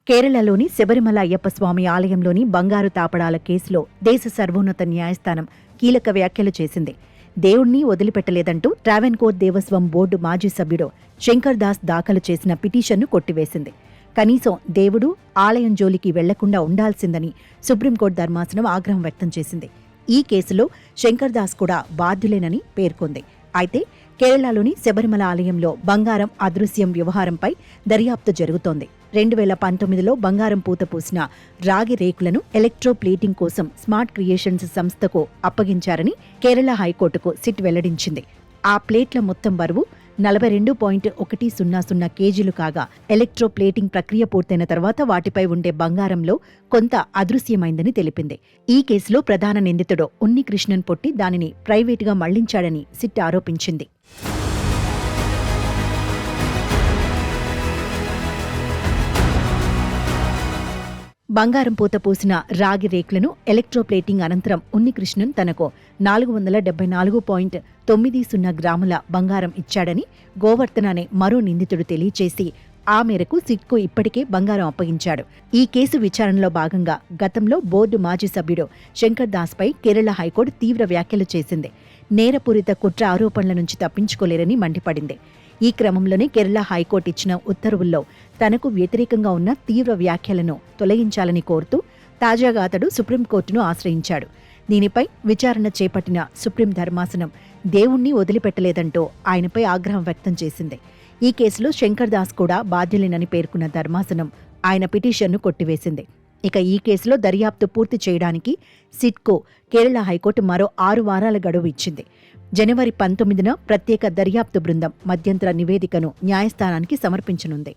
కేరళలోని శబరిమల అయ్యప్ప స్వామి ఆలయంలోని బంగారు తాపడాల కేసులో దేశ సర్వోన్నత న్యాయస్థానం కీలక వ్యాఖ్యలు చేసింది. దేవుణ్ణి వదిలిపెట్టలేదంటూ ట్రావెన్కోర్ దేవస్వం బోర్డు మాజీ సభ్యుడు శంకర్ దాస్ దాఖలు చేసిన పిటిషన్ను కొట్టివేసింది. కనీసం దేవుడు ఆలయం జోలికి వెళ్లకుండా ఉండాల్సిందని సుప్రీంకోర్టు ధర్మాసనం ఆగ్రహం వ్యక్తం చేసింది. ఈ కేసులో శంకర్ దాస్ కూడా బాధ్యులేనని పేర్కొంది. అయితే కేరళలోని శబరిమల ఆలయంలో బంగారం అదృశ్యం వ్యవహారంపై దర్యాప్తు జరుగుతోంది. 2019లో బంగారం పూత పూసిన రాగి రేకులను ఎలక్ట్రోప్లేటింగ్ కోసం స్మార్ట్ క్రియేషన్స్ సంస్థకు అప్పగించారని కేరళ హైకోర్టుకు సిట్ వెల్లడించింది. ఆ ప్లేట్ల మొత్తం బరువు 42.100 కేజీలు కాగా ఎలక్ట్రోప్లేటింగ్ ప్రక్రియ పూర్తయిన తర్వాత వాటిపై ఉండే బంగారంలో కొంత అదృశ్యమైందని తెలిపింది. ఈ కేసులో ప్రధాన నిందితుడు ఉన్నికృష్ణన్ పొట్టి దానిని ప్రైవేటుగా మళ్లించాడని సిట్ ఆరోపించింది. బంగారం పూత పూసిన రాగి రేకులను ఎలక్ట్రోప్లేటింగ్ అనంతరం ఉన్నికృష్ణన్ తనకు 474.90 గ్రాముల బంగారం ఇచ్చాడని గోవర్ధన్ అనే మరో నిందితుడు తెలియచేసి ఆ మేరకు సిట్కు ఇప్పటికే బంగారం అప్పగించాడు. ఈ కేసు విచారణలో భాగంగా గతంలో బోర్డు మాజీ సభ్యుడు శంకర్ దాస్పై కేరళ హైకోర్టు తీవ్ర వ్యాఖ్యలు చేసింది. నేరపూరిత కుట్ర ఆరోపణల నుంచి తప్పించుకోలేరని మండిపడింది. ఈ క్రమంలోనే కేరళ హైకోర్టు ఇచ్చిన ఉత్తర్వుల్లో తనకు వ్యతిరేకంగా ఉన్న తీవ్ర వ్యాఖ్యలను తొలగించాలని కోరుతూ తాజాగా అతడు సుప్రీంకోర్టును ఆశ్రయించాడు. దీనిపై విచారణ చేపట్టిన సుప్రీం ధర్మాసనం దేవుణ్ణి వదిలిపెట్టలేదంటూ ఆయనపై ఆగ్రహం వ్యక్తం చేసింది. ఈ కేసులో శంకర్ దాస్ కూడా బాధ్యులేనని పేర్కొన్న ధర్మాసనం ఆయన పిటిషన్ను కొట్టివేసింది. ఇక ఈ కేసులో దర్యాప్తు పూర్తి చేయడానికి సిట్కు కేరళ హైకోర్టు మరో 6 వారాల గడువు ఇచ్చింది. జనవరి 19న ప్రత్యేక దర్యాప్తు బృందం మధ్యంతర నివేదికను న్యాయస్థానానికి సమర్పించనుంది.